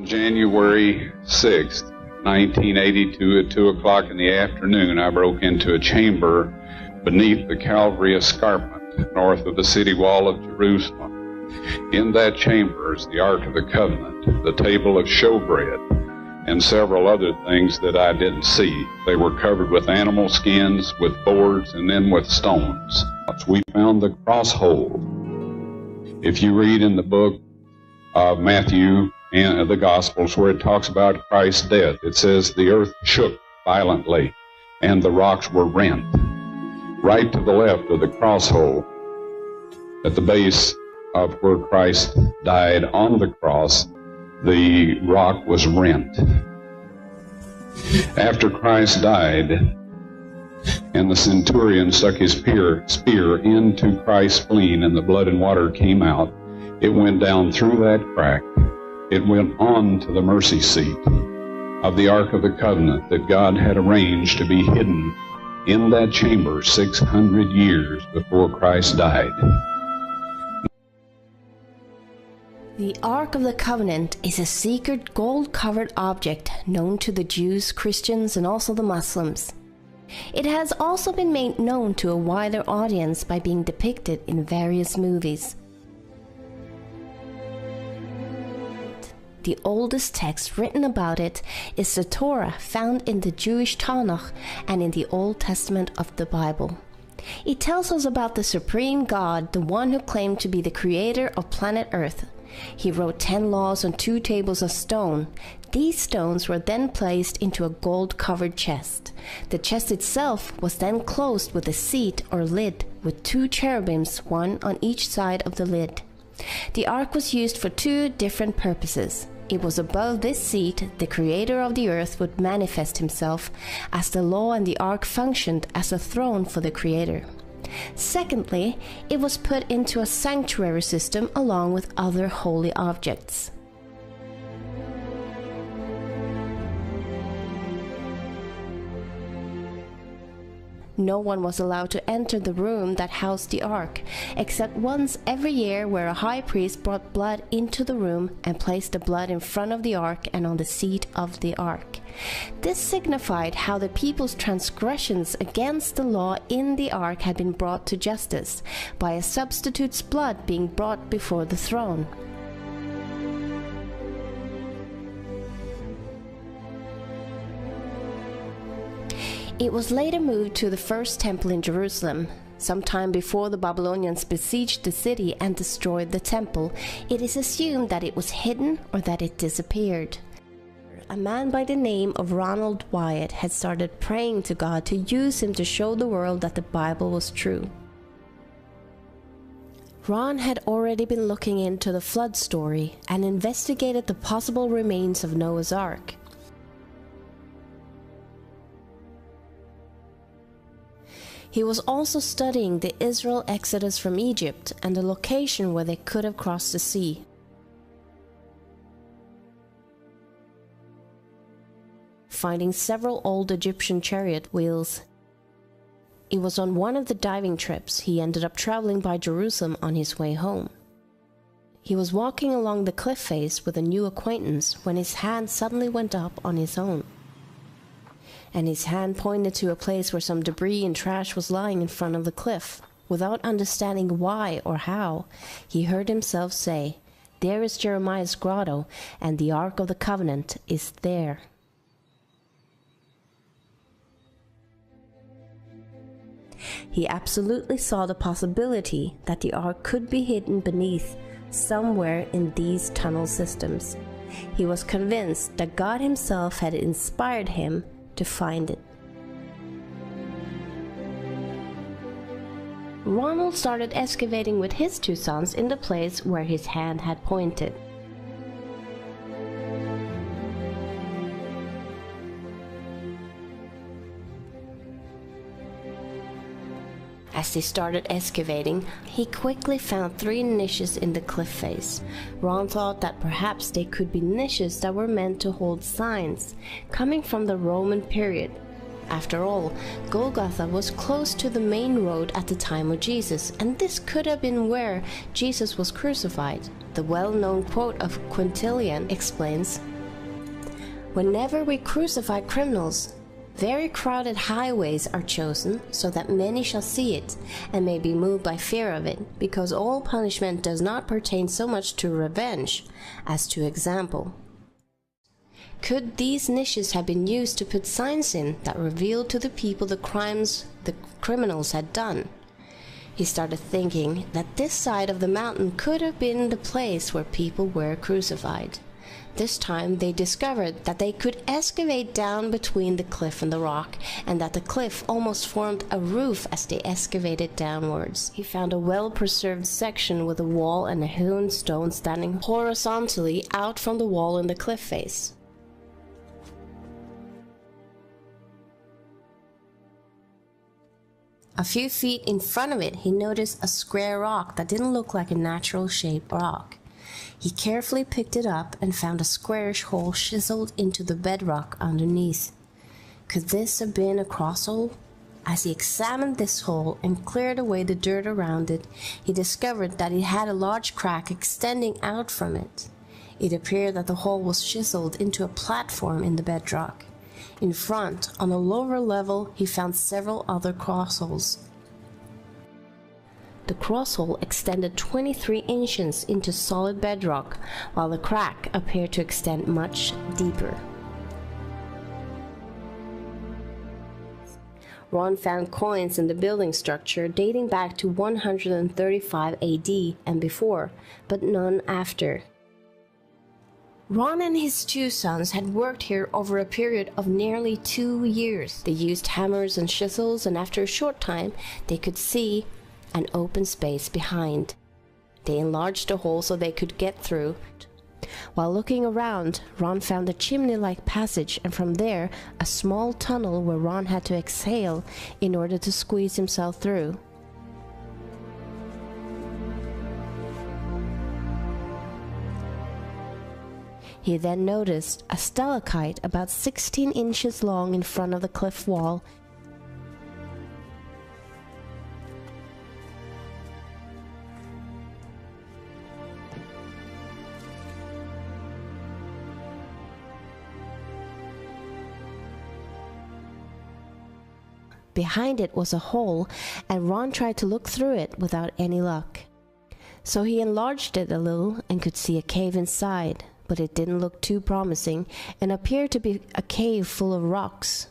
January 6th, 1982 at 2 o'clock in the afternoon, I broke into a chamber beneath the Calvary escarpment north of the city wall of Jerusalem. In that chamber is the Ark of the Covenant, the table of showbread, and several other things that I didn't see. They were covered with animal skins, with boards, and then with stones. We found the cross hole. If you read in the book of Matthew and the Gospels where it talks about Christ's death, it says the earth shook violently and the rocks were rent. Right to the left of the cross hole, at the base of where Christ died on the cross, the rock was rent. After Christ died and the centurion stuck his spear into Christ's spleen and the blood and water came out, it went down through that crack. It went on to the mercy seat of the Ark of the Covenant that God had arranged to be hidden in that chamber 600 years before Christ died. The Ark of the Covenant is a secret gold-covered object known to the Jews, Christians, and also the Muslims. It has also been made known to a wider audience by being depicted in various movies. The oldest text written about it is the Torah, found in the Jewish Tanakh and in the Old Testament of the Bible. It tells us about the supreme God, the one who claimed to be the creator of planet Earth. He wrote 10 laws on 2 tables of stone. These stones were then placed into a gold-covered chest. The chest itself was then closed with a seat or lid with 2 cherubims, one on each side of the lid. The ark was used for 2 different purposes. It was above this seat the creator of the earth would manifest himself, as the law and the ark functioned as a throne for the creator. Secondly, it was put into a sanctuary system along with other holy objects. No one was allowed to enter the room that housed the ark, except once every year, where a high priest brought blood into the room and placed the blood in front of the ark and on the seat of the ark. This signified how the people's transgressions against the law in the ark had been brought to justice, by a substitute's blood being brought before the throne. It was later moved to the first temple in Jerusalem. Sometime before the Babylonians besieged the city and destroyed the temple, it is assumed that it was hidden or that it disappeared. A man by the name of Ron Wyatt had started praying to God to use him to show the world that the Bible was true. Ron had already been looking into the flood story and investigated the possible remains of Noah's Ark. He was also studying the Israel exodus from Egypt and the location where they could have crossed the sea. Finding several old Egyptian chariot wheels. It was on one of the diving trips he ended up traveling by Jerusalem on his way home. He was walking along the cliff face with a new acquaintance when his hand suddenly went up on his own. And his hand pointed to a place where some debris and trash was lying in front of the cliff. Without understanding why or how, he heard himself say, "There is Jeremiah's grotto, and the Ark of the Covenant is there." He absolutely saw the possibility that the Ark could be hidden beneath, somewhere in these tunnel systems. He was convinced that God himself had inspired him to find it. Ronald started excavating with his 2 sons in the place where his hand had pointed. As they started excavating, he quickly found 3 niches in the cliff face. Ron thought that perhaps they could be niches that were meant to hold signs, coming from the Roman period. After all, Golgatha was close to the main road at the time of Jesus, and this could have been where Jesus was crucified. The well-known quote of Quintilian explains, Whenever we crucify criminals, very crowded highways are chosen so that many shall see it and may be moved by fear of it, because all punishment does not pertain so much to revenge as to example. Could these niches have been used to put signs in that revealed to the people the crimes the criminals had done? He started thinking that this side of the mountain could have been the place where people were crucified. This time they discovered that they could excavate down between the cliff and the rock, and that the cliff almost formed a roof as they excavated downwards. He found a well-preserved section with a wall and a hewn stone standing horizontally out from the wall in the cliff face. A few feet in front of it, he noticed a square rock that didn't look like a natural shaped rock. He carefully picked it up and found a squarish hole chiseled into the bedrock underneath. Could this have been a cross hole? As he examined this hole and cleared away the dirt around it, he discovered that it had a large crack extending out from it. It appeared that the hole was chiseled into a platform in the bedrock. In front, on a lower level, he found several other cross holes. The cross hole extended 23 inches into solid bedrock, while the crack appeared to extend much deeper. Ron found coins in the building structure dating back to 135 AD and before, but none after. Ron and his two sons had worked here over a period of nearly 2 years. They used hammers and chisels, and after a short time they could see an open space behind. They enlarged the hole so they could get through. While looking around, Ron found a chimney-like passage, and from there a small tunnel where Ron had to exhale in order to squeeze himself through. He then noticed a stalactite about 16 inches long in front of the cliff wall. Behind it was a hole, and Ron tried to look through it without any luck. So he enlarged it a little and could see a cave inside, but it didn't look too promising and appeared to be a cave full of rocks.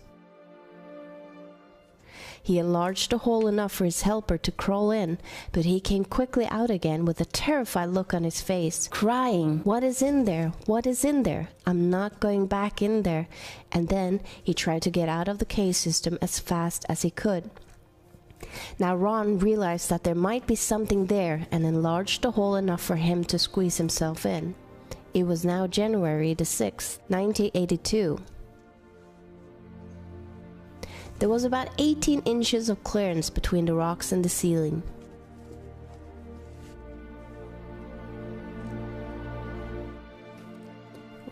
He enlarged the hole enough for his helper to crawl in, but he came quickly out again with a terrified look on his face, crying, "What is in there? What is in there? I'm not going back in there." And then he tried to get out of the cave system as fast as he could. Now Ron realized that there might be something there and enlarged the hole enough for him to squeeze himself in. It was now January the 6th, 1982. There was about 18 inches of clearance between the rocks and the ceiling.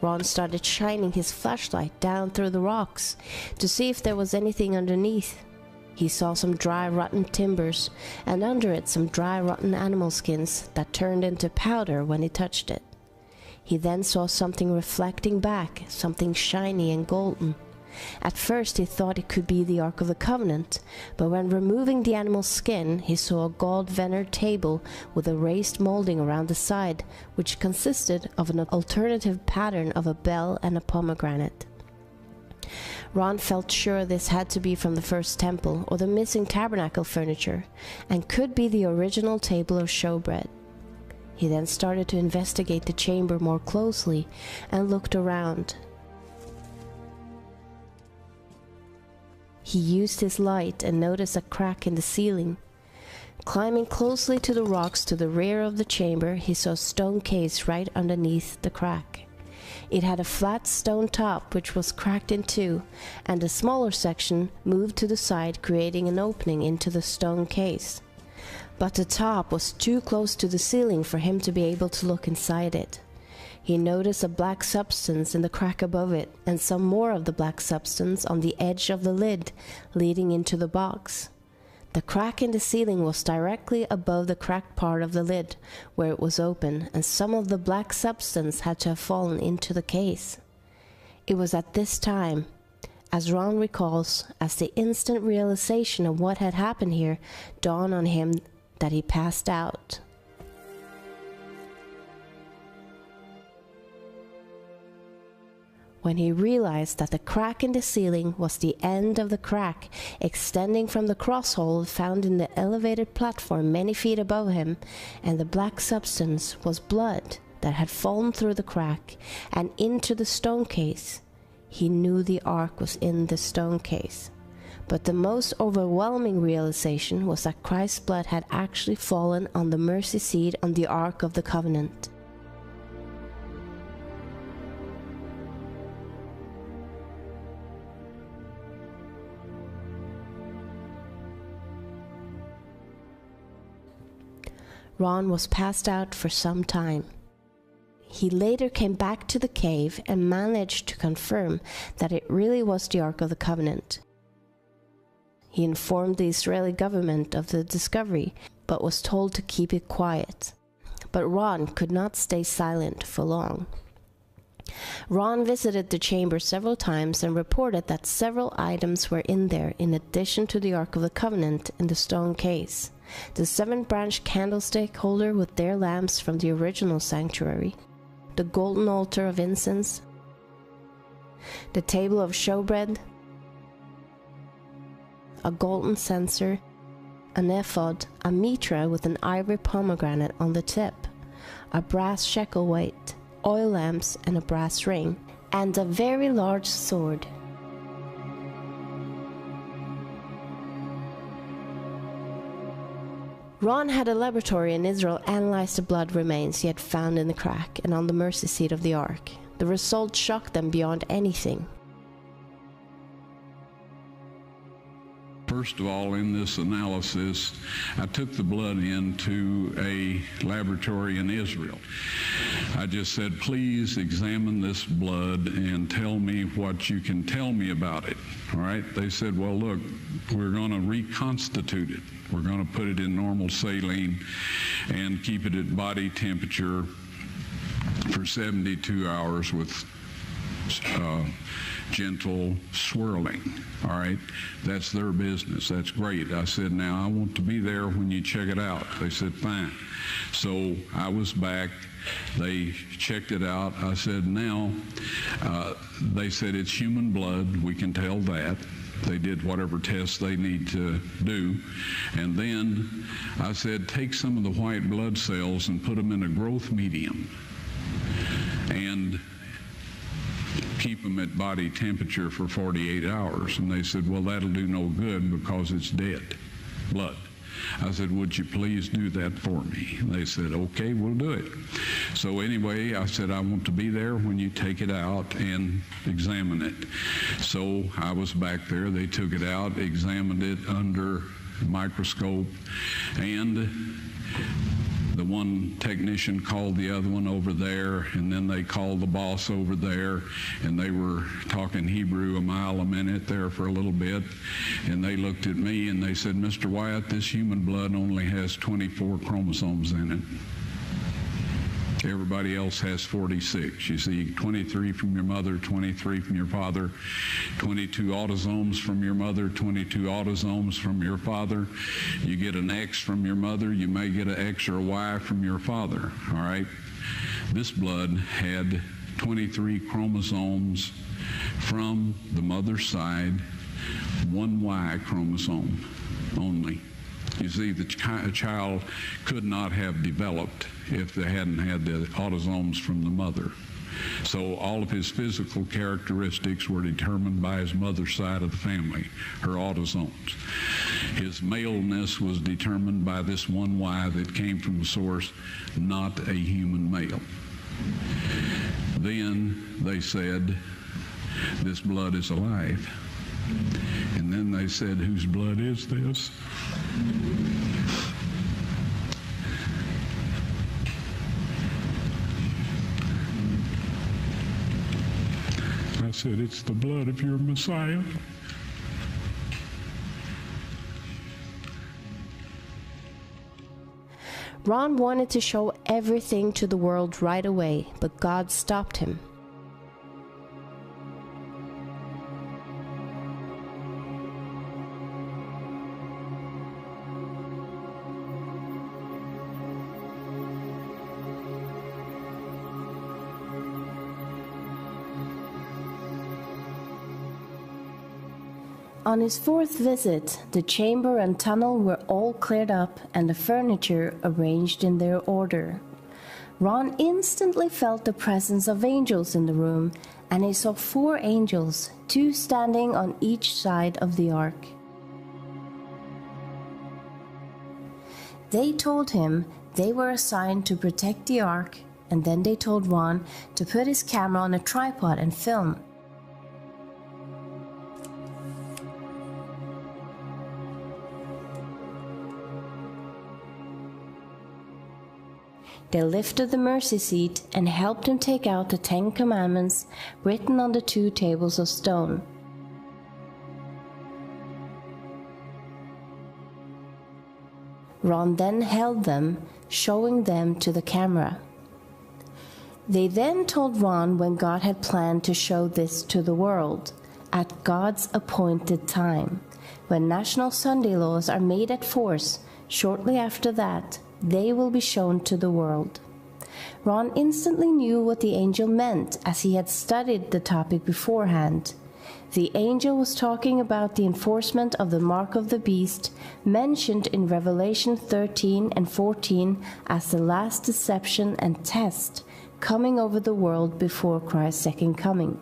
Ron started shining his flashlight down through the rocks to see if there was anything underneath. He saw some dry rotten timbers, and under it some dry rotten animal skins that turned into powder when he touched it. He then saw something reflecting back, something shiny and golden. At first he thought it could be the Ark of the Covenant, but when removing the animal's skin, he saw a gold veneered table with a raised molding around the side, which consisted of an alternative pattern of a bell and a pomegranate. Ron felt sure this had to be from the first temple, or the missing tabernacle furniture, and could be the original table of showbread. He then started to investigate the chamber more closely and looked around. He used his light and noticed a crack in the ceiling. Climbing closely to the rocks to the rear of the chamber, he saw a stone case right underneath the crack. It had a flat stone top which was cracked in two, and a smaller section moved to the side, creating an opening into the stone case. But the top was too close to the ceiling for him to be able to look inside it. He noticed a black substance in the crack above it, and some more of the black substance on the edge of the lid, leading into the box. The crack in the ceiling was directly above the cracked part of the lid, where it was open, and some of the black substance had to have fallen into the case. It was at this time, as Ron recalls, as the instant realization of what had happened here dawned on him, that he passed out. When he realized that the crack in the ceiling was the end of the crack extending from the crosshole found in the elevated platform many feet above him, and the black substance was blood that had fallen through the crack and into the stone case, he knew the ark was in the stone case. But the most overwhelming realization was that Christ's blood had actually fallen on the mercy seat on the Ark of the Covenant. Ron was passed out for some time. He later came back to the cave and managed to confirm that it really was the Ark of the Covenant. He informed the Israeli government of the discovery, but was told to keep it quiet. But Ron could not stay silent for long. Ron visited the chamber several times and reported that several items were in there in addition to the Ark of the Covenant in the stone case. The 7-branch candlestick holder with their lamps from the original sanctuary, the golden altar of incense, the table of showbread, a golden censer, an ephod, a mitra with an ivory pomegranate on the tip, a brass shekel weight, oil lamps and a brass ring, and a very large sword. Ron had a laboratory in Israel analyze the blood remains he had found in the crack and on the mercy seat of the ark. The result shocked them beyond anything. First of all, in this analysis, I took the blood into a laboratory in Israel. I just said, please examine this blood and tell me what you can tell me about it. All right? They said, well, look, we're going to reconstitute it. We're going to put it in normal saline and keep it at body temperature for 72 hours with gentle swirling. All right, that's their business. That's great. I said, now I want to be there when you check it out. They said, fine. So I was back. They checked it out. I said, now, they said it's human blood. We can tell that. They did whatever tests they need to do. And then I said, take some of the white blood cells and put them in a growth medium and keep them at body temperature for 48 hours. And they said, well, that'll do no good because it's dead blood. I said, would you please do that for me? And they said, okay, we'll do it. So anyway, I said, I want to be there when you take it out and examine it. So I was back there. They took it out, examined it under a microscope, and the one technician called the other one over there, and then they called the boss over there, and they were talking Hebrew a mile a minute there for a little bit, and they looked at me and they said, Mr. Wyatt, this human blood only has 24 chromosomes in it. Everybody else has 46. You see, 23 from your mother, 23 from your father, 22 autosomes from your mother, 22 autosomes from your father. You get an X from your mother, you may get an X or a Y from your father, all right? This blood had 23 chromosomes from the mother's side, one Y chromosome only. You see, the child could not have developed if they hadn't had the autosomes from the mother. So all of his physical characteristics were determined by his mother's side of the family, her autosomes. His maleness was determined by this one Y that came from the source, not a human male. Then they said, this blood is alive. And then they said, whose blood is this? I said, it's the blood of your Messiah. Ron wanted to show everything to the world right away, but God stopped him. On his fourth visit, the chamber and tunnel were all cleared up and the furniture arranged in their order. Ron instantly felt the presence of angels in the room, and he saw 4 angels, 2 standing on each side of the ark. They told him they were assigned to protect the ark, and then they told Ron to put his camera on a tripod and film. They lifted the mercy seat and helped him take out the 10 Commandments written on the 2 tables of stone. Ron then held them, showing them to the camera. They then told Ron when God had planned to show this to the world, at God's appointed time. When national Sunday laws are made at force, shortly after that, they will be shown to the world. Ron instantly knew what the angel meant, as he had studied the topic beforehand. The angel was talking about the enforcement of the mark of the beast, mentioned in Revelation 13 and 14 as the last deception and test coming over the world before Christ's second coming.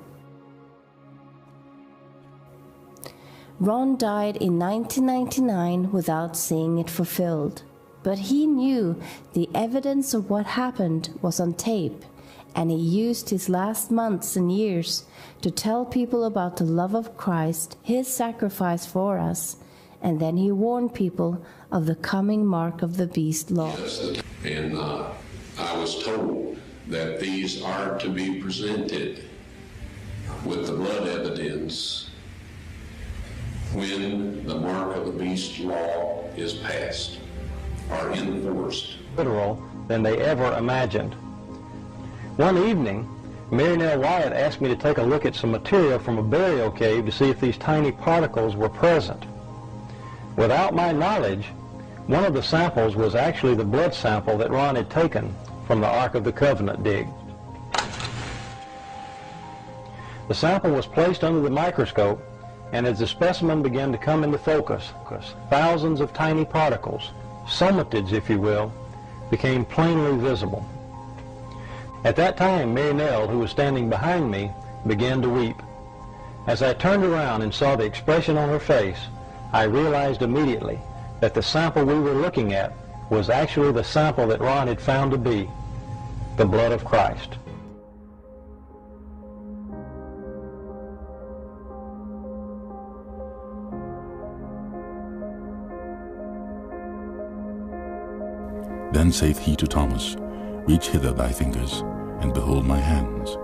Ron died in 1999 without seeing it fulfilled. But he knew the evidence of what happened was on tape, and he used his last months and years to tell people about the love of Christ, his sacrifice for us, and then he warned people of the coming mark of the beast law. And I was told that these are to be presented with the blood evidence when the mark of the beast law is passed. Are enforced. Literal than they ever imagined. One evening, Ron Wyatt asked me to take a look at some material from a burial cave to see if these tiny particles were present. Without my knowledge, one of the samples was actually the blood sample that Ron had taken from the Ark of the Covenant dig. The sample was placed under the microscope, and as the specimen began to come into focus, thousands of tiny particles, somatids, if you will, became plainly visible. At that time, Marinelle, who was standing behind me, began to weep. As I turned around and saw the expression on her face, I realized immediately that the sample we were looking at was actually the sample that Ron had found to be the blood of Christ. Then saith he to Thomas, Reach hither thy fingers, and behold my hands,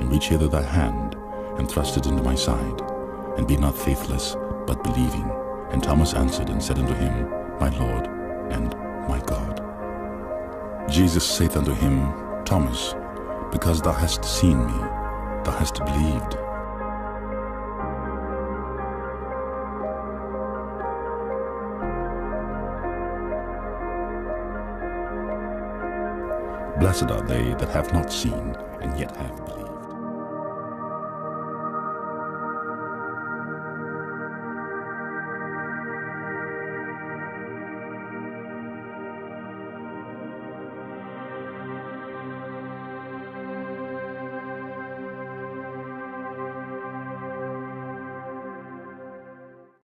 and reach hither thy hand, and thrust it into my side, and be not faithless, but believing. And Thomas answered and said unto him, My Lord and my God. Jesus saith unto him, Thomas, because thou hast seen me, thou hast believed. Blessed are they that have not seen, and yet have believed.